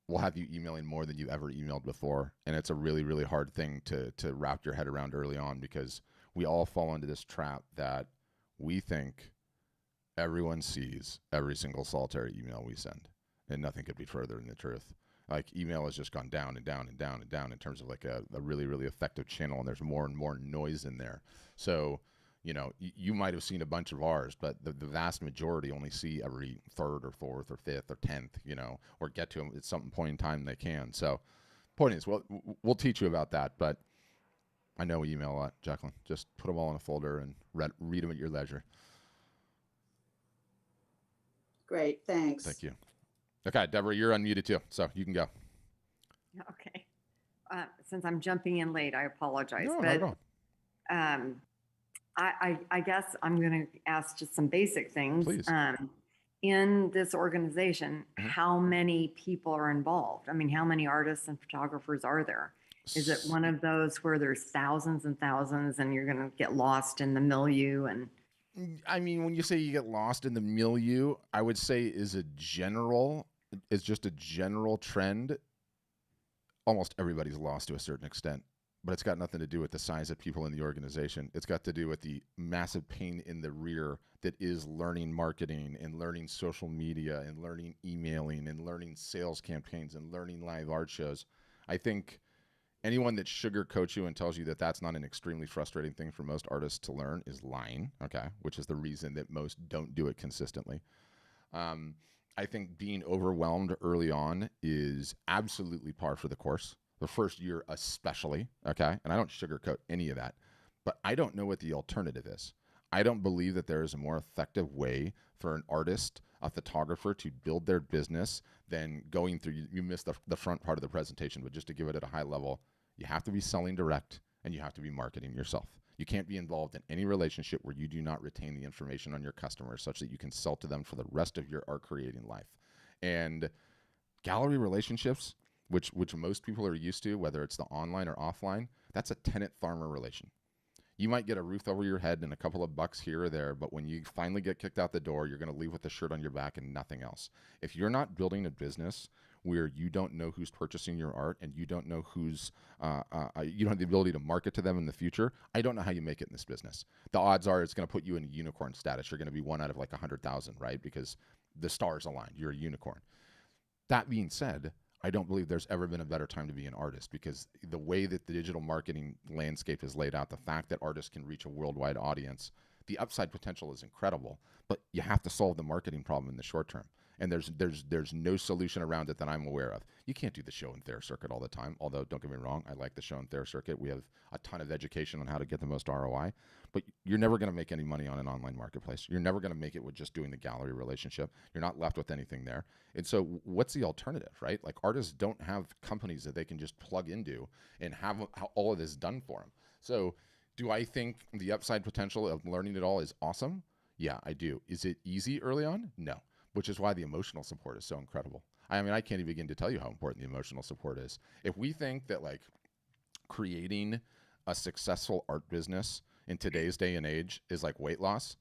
S1: we'll have you emailing more than you ever emailed before. And it's a really, really hard thing to wrap your head around early on, because we all fall into this trap that we think everyone sees every single solitary email we send. And nothing could be further than the truth. Like, email has just gone down and down and down and down in terms of like a really, really effective channel. And there's more and more noise in there. So, you might have seen a bunch of ours, but the vast majority only see every third or fourth or fifth or 10th, or get to them at some point in time they can. So point is, we'll teach you about that. But I know we email a lot, Jacqueline. Just put them all in a folder and read them at your leisure.
S2: Great. Thanks.
S1: Thank you. Okay, Deborah, you're unmuted too, so you can go.
S3: Okay. Since I'm jumping in late, I apologize.
S1: No,
S3: but
S1: not at all.
S3: I guess I'm going to ask just some basic things.
S1: Please.
S3: In this organization, how many people are involved? I mean, how many artists and photographers are there? Is it one of those where there's thousands and thousands and you're going to get lost in the milieu? And
S1: I mean, when you say you get lost in the milieu, I would say is just a general trend. Almost everybody's lost to a certain extent, but it's got nothing to do with the size of people in the organization. It's got to do with the massive pain in the rear that is learning marketing and learning social media and learning emailing and learning sales campaigns and learning live art shows. I think anyone that sugarcoats you and tells you that that's not an extremely frustrating thing for most artists to learn is lying, okay, which is the reason that most don't do it consistently. I think being overwhelmed early on is absolutely par for the course. The first year especially, okay? And I don't sugarcoat any of that. But I don't know what the alternative is. I don't believe that there is a more effective way for an artist, a photographer to build their business than going through. You missed the front part of the presentation, but just to give it at a high level, you have to be selling direct and you have to be marketing yourself. You can't be involved in any relationship where you do not retain the information on your customers such that you can sell to them for the rest of your art creating life. And gallery relationships, which most people are used to, whether it's the online or offline, that's a tenant farmer relation. You might get a roof over your head and a couple of bucks here or there, but when you finally get kicked out the door, you're going to leave with a shirt on your back and nothing else. If you're not building a business where you don't know who's purchasing your art and you don't know who's, you don't have the ability to market to them in the future, I don't know how you make it in this business. The odds are it's going to put you in a unicorn status. You're going to be one out of like 100,000, right? Because the stars aligned. You're a unicorn. That being said, I don't believe there's ever been a better time to be an artist, because the way that the digital marketing landscape is laid out, the fact that artists can reach a worldwide audience, the upside potential is incredible, but you have to solve the marketing problem in the short term. And there's no solution around it that I'm aware of. You can't do the show and thayer circuit all the time, although don't get me wrong, I like the show and thayer circuit. We have a ton of education on how to get the most ROI, but you're never going to make any money on an online marketplace. You're never going to make it with just doing the gallery relationship. You're not left with anything there. And so what's the alternative, right? Like, artists don't have companies that they can just plug into and have all of this done for them. So do I think the upside potential of learning it all is awesome? Yeah, I do. Is it easy early on? No. Which is why the emotional support is so incredible. I mean, I can't even begin to tell you how important the emotional support is. If we think that like creating a successful art business in today's day and age is like weight loss,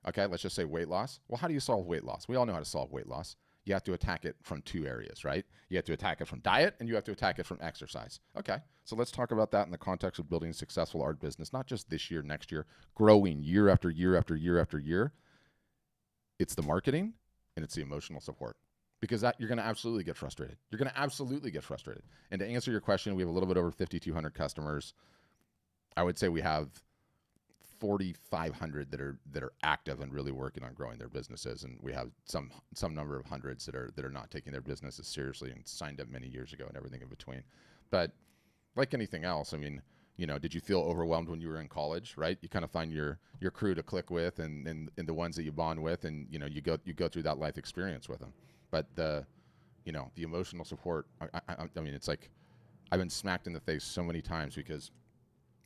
S1: okay, let's just say weight loss. Well, how do you solve weight loss? We all know how to solve weight loss. You have to attack it from two areas, right? You have to attack it from diet and you have to attack it from exercise. Okay, so let's talk about that in the context of building a successful art business, not just this year, next year, growing year after year after year after year. It's the marketing and it's the emotional support, because that you're going to absolutely get frustrated. You're going to absolutely get frustrated. And to answer your question, we have a little bit over 5,200 customers. I would say we have 4,500 that are active and really working on growing their businesses, and we have some number of hundreds that are not taking their businesses seriously and signed up many years ago and everything in between. But like anything else, I mean, you know, did you feel overwhelmed when you were in college, right? You kind of find your crew to click with and the ones that you bond with, and you know, you go through that life experience with them. But the emotional support, I mean, it's like I've been smacked in the face so many times, because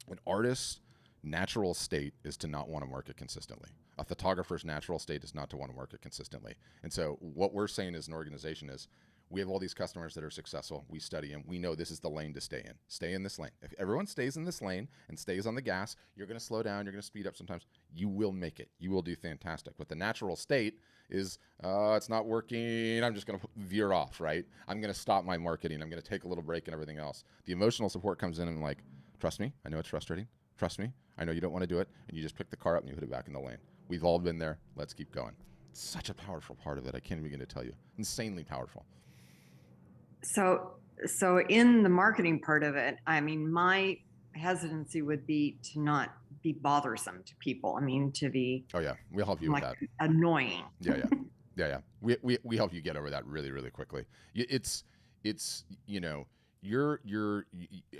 S1: an artist's natural state is to not want to market consistently. A photographer's natural state is not to want to market consistently. And so what we're saying as an organization is, we have all these customers that are successful. We study them. We know this is the lane to stay in. Stay in this lane. If everyone stays in this lane and stays on the gas, you're going to slow down. You're going to speed up sometimes. You will make it. You will do fantastic. But the natural state is, it's not working. I'm just going to veer off, right? I'm going to stop my marketing. I'm going to take a little break and everything else. The emotional support comes in and like, trust me, I know it's frustrating. Trust me, I know you don't want to do it. And you just pick the car up and you put it back in the lane. We've all been there. Let's keep going. It's such a powerful part of it. I can't begin to tell you. Insanely powerful.
S3: So in the marketing part of it, I mean, my hesitancy would be to not be bothersome to people. I mean, to be,
S1: oh yeah, we'll help you
S3: like,
S1: with that.
S3: Annoying.
S1: Yeah. We help you get over that really, really quickly. It's you know,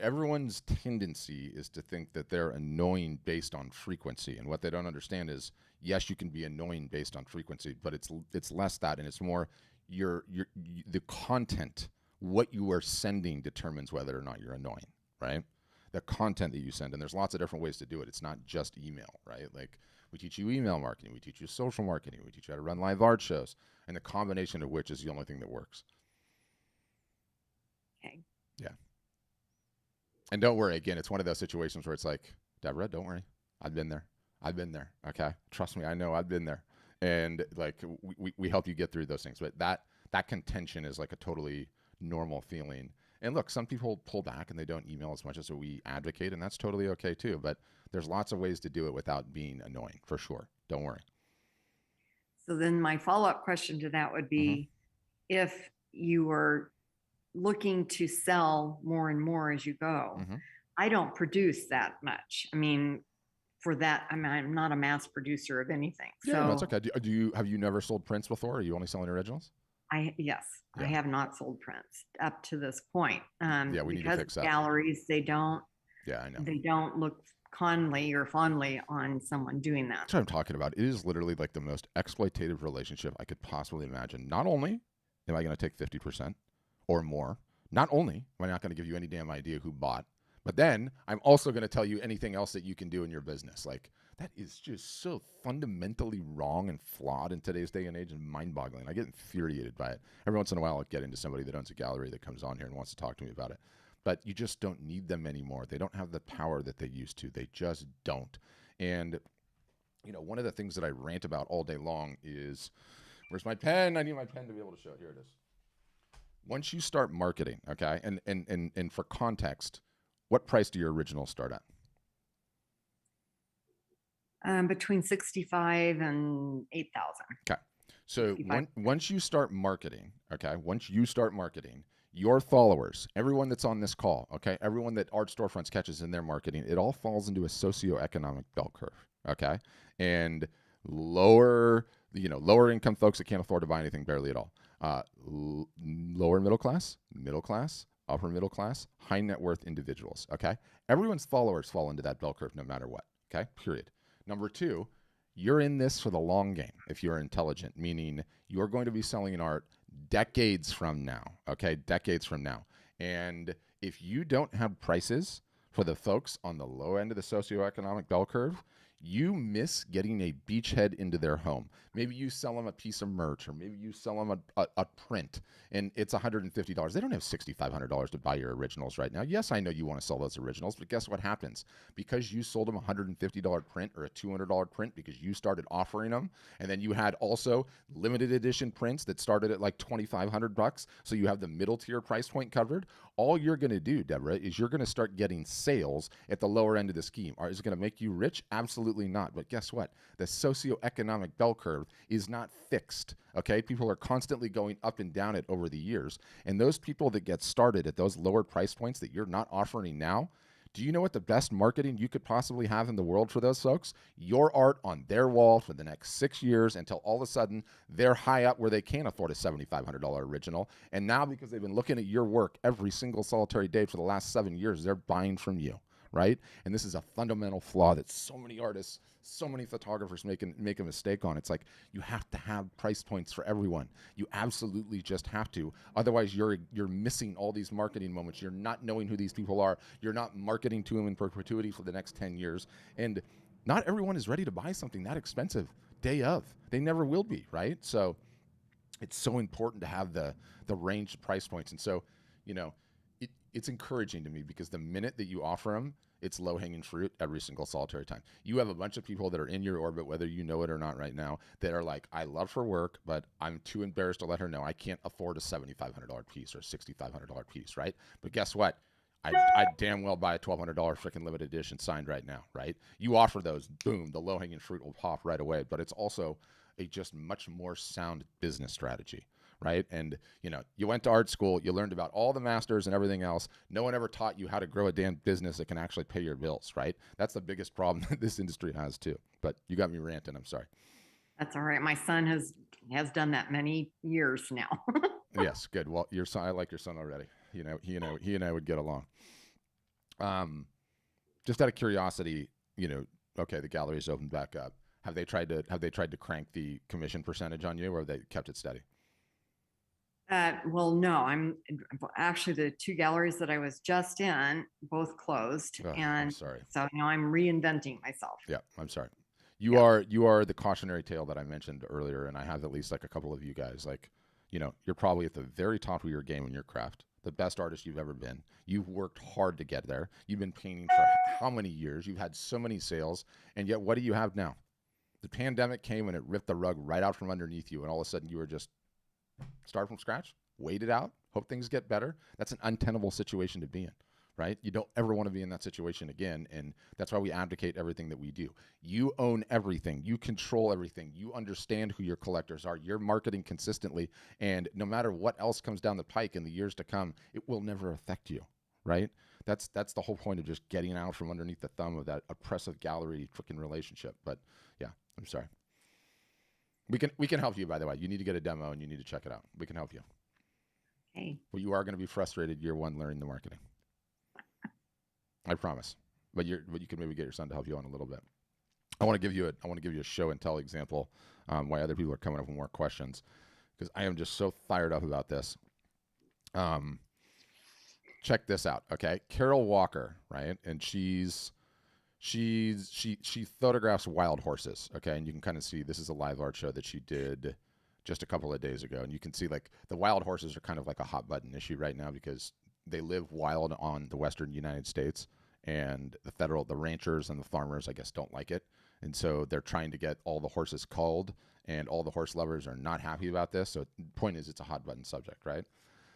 S1: everyone's tendency is to think that they're annoying based on frequency, and what they don't understand is, yes, you can be annoying based on frequency, but it's less that, and it's more the content. What you are sending determines whether or not you're annoying, right? The content that you send, and there's lots of different ways to do it. It's not just email, right? Like, we teach you email marketing, we teach you social marketing, we teach you how to run live art shows, and the combination of which is the only thing that works.
S3: Okay.
S1: Yeah. And don't worry, again, it's one of those situations where it's like, Deborah, don't worry. I've been there. Okay. Trust me. I know I've been there. And like, we help you get through those things. But that contention is like a totally normal feeling. And look, some people pull back and they don't email as much as we advocate, and that's totally okay too. But there's lots of ways to do it without being annoying, for sure. Don't worry.
S3: So then my follow-up question to that would be, if you were looking to sell more and more as you go, I don't produce that much. I mean, for that, I mean, I'm not a mass producer of anything.
S1: Yeah,
S3: so
S1: no, it's okay. Have you never sold prints before? Are you only selling originals?
S3: Yes,
S1: Yeah.
S3: I have not sold prints up to this point.
S1: Yeah, we need to fix that.
S3: Galleries, they don't.
S1: Yeah, I know.
S3: They don't look fondly on someone doing that.
S1: That's what I'm talking about. It is literally like the most exploitative relationship I could possibly imagine. Not only am I going to take 50% or more, not only am I not going to give you any damn idea who bought, but then I'm also going to tell you anything else that you can do in your business. Like, that is just so fundamentally wrong and flawed in today's day and age and mind-boggling. I get infuriated by it. Every once in a while, I'll get into somebody that owns a gallery that comes on here and wants to talk to me about it. But you just don't need them anymore. They don't have the power that they used to. They just don't. And, you know, one of the things that I rant about all day long is, where's my pen? I need my pen to be able to show it. Here it is. Once you start marketing, okay, and for context, what price do your originals start at?
S3: Between 65 and 8,000.
S1: Okay. So
S3: 65.
S1: once you start marketing, your followers, everyone that's on this call, okay, everyone that Art Storefronts catches in their marketing, it all falls into a socioeconomic bell curve, okay? And lower income folks that can't afford to buy anything barely at all. Lower middle class, upper middle class, high net worth individuals, okay? Everyone's followers fall into that bell curve no matter what, okay? Period. Number two, you're in this for the long game if you're intelligent, meaning you're going to be selling an art decades from now, okay? Decades from now. And if you don't have prices for the folks on the low end of the socioeconomic bell curve, you miss getting a beachhead into their home. Maybe you sell them a piece of merch, or maybe you sell them a print, and it's $150. They don't have $6,500 to buy your originals right now. Yes, I know you want to sell those originals, but guess what happens? Because you sold them a $150 print or a $200 print because you started offering them, and then you had also limited edition prints that started at like $2,500, so you have the middle tier price point covered. All you're going to do, Deborah, is you're going to start getting sales at the lower end of the scheme. Is it going to make you rich? Absolutely not. But guess what? The socioeconomic bell curve is not fixed, okay? People are constantly going up and down it over the years. And those people that get started at those lower price points that you're not offering now, do you know what the best marketing you could possibly have in the world for those folks? Your art on their wall for the next 6 years until all of a sudden they're high up where they can't afford a $7,500 original. And now because they've been looking at your work every single solitary day for the last 7 years, they're buying from you, right? And this is a fundamental flaw that so many artists, so many photographers make a mistake on. It's like you have to have price points for everyone. You absolutely just have to. Otherwise, you're missing all these marketing moments. You're not knowing who these people are. You're not marketing to them in perpetuity for the next 10 years. And not everyone is ready to buy something that expensive day of. They never will be, right? So it's so important to have the range price points. And so, you know, it's encouraging to me because the minute that you offer them, it's low-hanging fruit every single solitary time. You have a bunch of people that are in your orbit, whether you know it or not right now, that are like, I love her work, but I'm too embarrassed to let her know I can't afford a $7,500 piece or a $6,500 piece, right? But guess what? I'd damn well buy a $1,200 freaking limited edition signed right now, right? You offer those, boom, the low-hanging fruit will pop right away. But it's also a just much more sound business strategy, right? And, you know, you went to art school, you learned about all the masters and everything else. No one ever taught you how to grow a damn business that can actually pay your bills, right? That's the biggest problem that this industry has too. But you got me ranting, I'm sorry.
S3: That's all right. My son has done that many years now.
S1: Yes, good. Well, your son, I like your son already. You know, he and I would get along. Just out of curiosity, you know, okay, the gallery's opened back up. Have they tried to crank the commission percentage on you, or have they kept it steady?
S3: Well, no, I'm actually the two galleries that I was just in both closed,
S1: Oh,
S3: and
S1: I'm sorry.
S3: so I'm reinventing myself.
S1: Yeah, I'm sorry. You are the cautionary tale that I mentioned earlier, and I have at least like a couple of you guys. Like, you know, you're probably at the very top of your game in your craft, the best artist you've ever been. You've worked hard to get there. You've been painting for how many years? You've had so many sales, and yet what do you have now? The pandemic came and it ripped the rug right out from underneath you, and all of a sudden you were just start from scratch, wait it out, hope things get better. That's an untenable situation to be in, right? You don't ever want to be in that situation again, and that's why we advocate everything that we do. You own everything. You control everything. You understand who your collectors are. You're marketing consistently, and no matter what else comes down the pike in the years to come, it will never affect you, right? That's the whole point of just getting out from underneath the thumb of that oppressive gallery freaking relationship. But yeah, I'm sorry. We can help you, by the way. You need to get a demo and you need to check it out. We can help you.
S3: Okay.
S1: But you are going to be frustrated year one learning the marketing. I promise. but you can maybe get your son to help you on a little bit. I want to give you a show and tell example why other people are coming up with more questions, because I am just so fired up about this. Check this out, okay? Carol Walker, right? And she photographs wild horses, okay? And you can kind of see this is a live art show that she did just a couple of days ago, and you can see like the wild horses are kind of like a hot button issue right now because they live wild on the western United States, and the ranchers and the farmers, I guess, don't like it, and so they're trying to get all the horses culled, and all the horse lovers are not happy about this. So the point is, it's a hot button subject, right?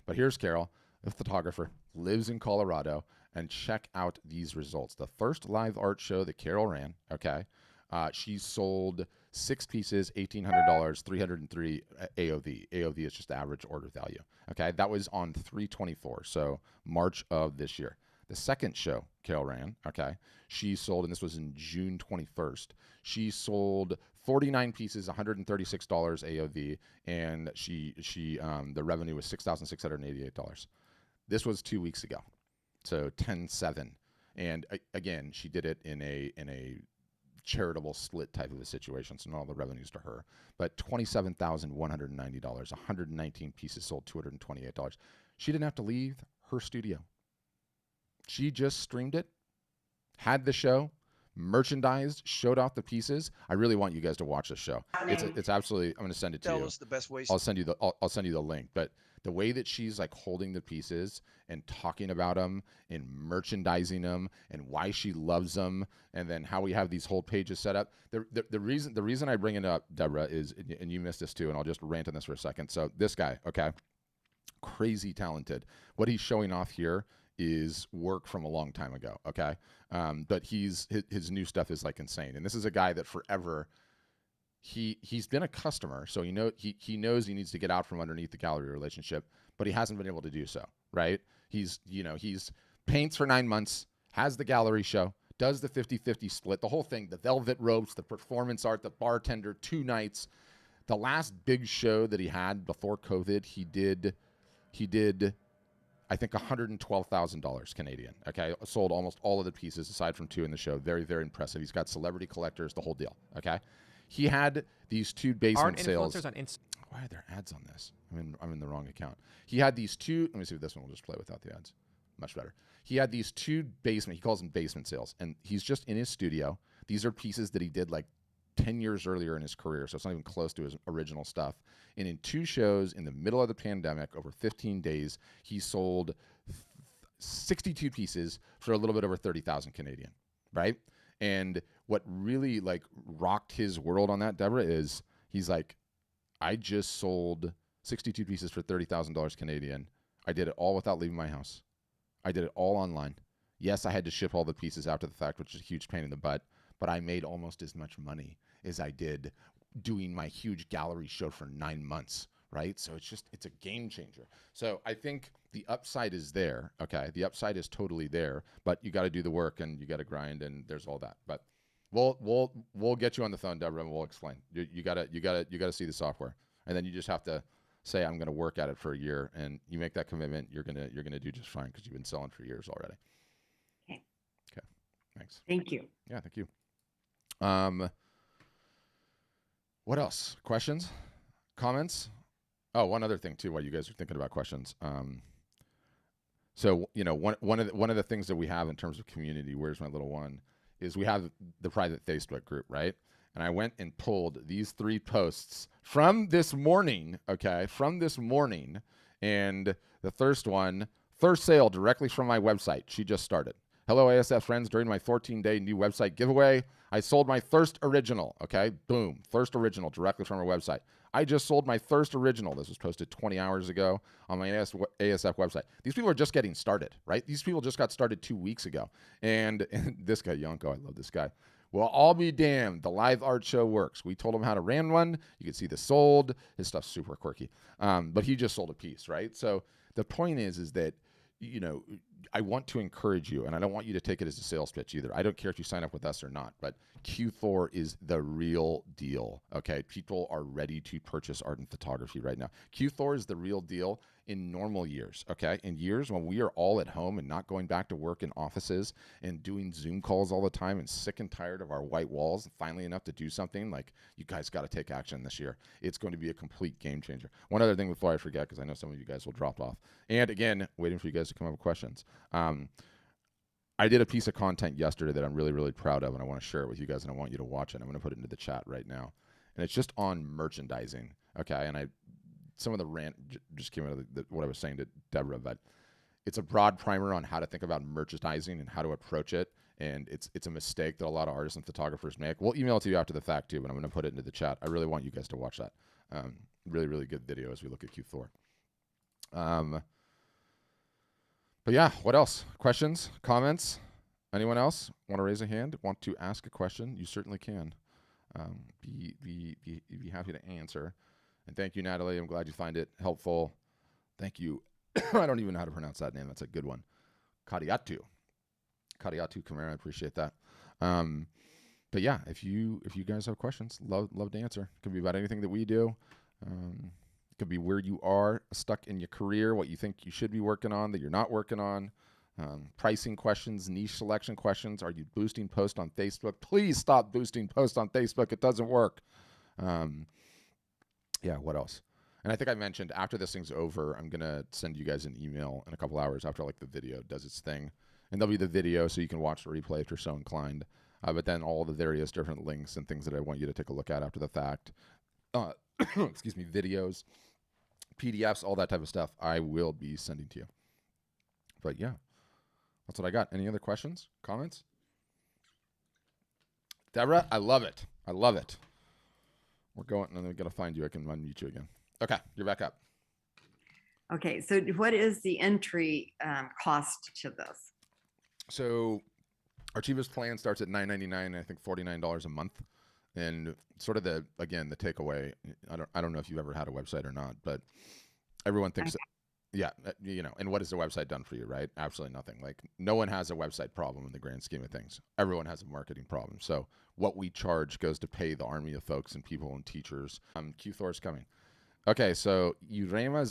S1: But here's Carol, a photographer, lives in Colorado, and check out these results. The first live art show that Carol ran, okay, she sold 6 pieces, $1,800, 303 AOV. AOV is just average order value, okay? That was on 3/24, so March of this year. The second show Carol ran, okay, she sold, and this was in June 21st, she sold 49 pieces, $136 AOV, and the revenue was $6,688. This was 2 weeks ago, so 10/7, and again, she did it in a charitable split type of a situation, so not all the revenues to her, but $27,190, 119 pieces sold, $228. She didn't have to leave her studio. She just streamed it, had the show, merchandised, showed off the pieces. I really want you guys to watch this show. It's absolutely. I'm going to send it to you.
S4: Tell us the best ways.
S1: I'll send you the link. But the way that she's like holding the pieces and talking about them and merchandising them and why she loves them, and then how we have these whole pages set up. The reason I bring it up, Deborah, is, and you missed this too, and I'll just rant on this for a second. So this guy, okay, crazy talented. What he's showing off here is work from a long time ago, okay? But his new stuff is like insane. And this is a guy that forever, he's been a customer, so he knows he needs to get out from underneath the gallery relationship, but he hasn't been able to do so, right? He's paints for 9 months, has the gallery show, does the 50-50 split, the whole thing, the velvet ropes, the performance art, the bartender, 2 nights. The last big show that he had before COVID, he did I think $112,000 Canadian. Okay, sold almost all of the pieces aside from 2 in the show. Very, very impressive. He's got celebrity collectors, the whole deal. Okay, he had these 2 basement sales.
S5: Influencers on Insta.
S1: Why are there ads on this? I'm in the wrong account. He had these 2. Let me see if this one will just play without the ads. Much better. He had these 2 basement. He calls them basement sales, and he's just in his studio. These are pieces that he did like 10 years earlier in his career, so it's not even close to his original stuff. And in 2 shows in the middle of the pandemic, over 15 days, he sold 62 pieces for a little bit over 30,000 Canadian, right? And what really like rocked his world on that, Deborah, is he's like, I just sold 62 pieces for $30,000 Canadian. I did it all without leaving my house. I did it all online. Yes, I had to ship all the pieces after the fact, which is a huge pain in the butt, but I made almost as much money as I did doing my huge gallery show for 9 months, right? So it's a game changer. So I think the upside is there, okay? The upside is totally there, but you got to do the work and you got to grind, and there's all that. But we'll get you on the phone, Deborah, and we'll explain. You got to see the software, and then you just have to say, I'm going to work at it for a year, and you make that commitment, you're going to do just fine because you've been selling for years already.
S3: Okay.
S1: Thanks.
S3: Thank you.
S1: Yeah, thank you. What else? Questions? Comments? Oh, one other thing too while you guys are thinking about questions. So, one of the things that we have in terms of community, where's my little one, is we have the private Facebook group, right? And I went and pulled these 3 posts from this morning, okay? From this morning. And the first one, first sale directly from my website. She just started. Hello, ASF friends. During my 14-day new website giveaway, I sold my first original, okay? Boom. First original directly from our website. I just sold my first original. This was posted 20 hours ago on my ASF website. These people are just getting started, right? These people just got started 2 weeks ago. And this guy, Yonko, I love this guy. Well, I'll be damned. The live art show works. We told him how to run one. You can see the sold. His stuff's super quirky. But he just sold a piece, right? So the point is that, I want to encourage you, and I don't want you to take it as a sales pitch either. I don't care if you sign up with us or not, but Q4 is the real deal, okay? People are ready to purchase art and photography right now. Q4 is the real deal, in normal years, okay? In years when we are all at home and not going back to work in offices and doing Zoom calls all the time and sick and tired of our white walls, finally enough to do something, like, you guys got to take action this year. It's going to be a complete game changer. One other thing before I forget, because I know some of you guys will drop off. And again, waiting for you guys to come up with questions. I did a piece of content yesterday that I'm really, really proud of, and I want to share it with you guys, and I want you to watch it. I'm going to put it into the chat right now. And it's just on merchandising, okay? And some of the rant just came out of what I was saying to Deborah, but it's a broad primer on how to think about merchandising and how to approach it. And it's a mistake that a lot of artists and photographers make. We'll email it to you after the fact too, but I'm going to put it into the chat. I really want you guys to watch that. Really, really good video as we look at Q4. But yeah, what else? Questions, comments? Anyone else want to raise a hand? Want to ask a question? You certainly can. Be happy to answer. And thank you, Natalie. I'm glad you find it helpful. Thank you. I don't even know how to pronounce that name. That's a good one. Kadiatu Kamara. I appreciate that. But yeah, if you guys have questions, love to answer. It could be about anything that we do. It could be where you are stuck in your career, what you think you should be working on that you're not working on. Pricing questions, niche selection questions. Are you boosting posts on Facebook? Please stop boosting posts on Facebook. It doesn't work. Yeah, what else? And I think I mentioned after this thing's over, I'm going to send you guys an email in a couple hours after like the video does its thing. And there'll be the video so you can watch the replay if you're so inclined. But then all the various different links and things that I want you to take a look at after the fact. Excuse me, videos, PDFs, all that type of stuff I will be sending to you. But yeah, that's what I got. Any other questions, comments? Deborah, I love it. I love it. We're going, and then we got to find you. I can unmute you again. Okay, you're back up.
S3: Okay, so what is the entry cost to this?
S1: So our cheapest plan starts at $9.99, I think $49 a month. And sort of the takeaway, I don't know if you've ever had a website or not, but everyone thinks, and what has the website done for you, right? Absolutely nothing. Like, no one has a website problem in the grand scheme of things. Everyone has a marketing problem. So what we charge goes to pay the army of folks and people and teachers. Q4 is coming. Okay, so Urema's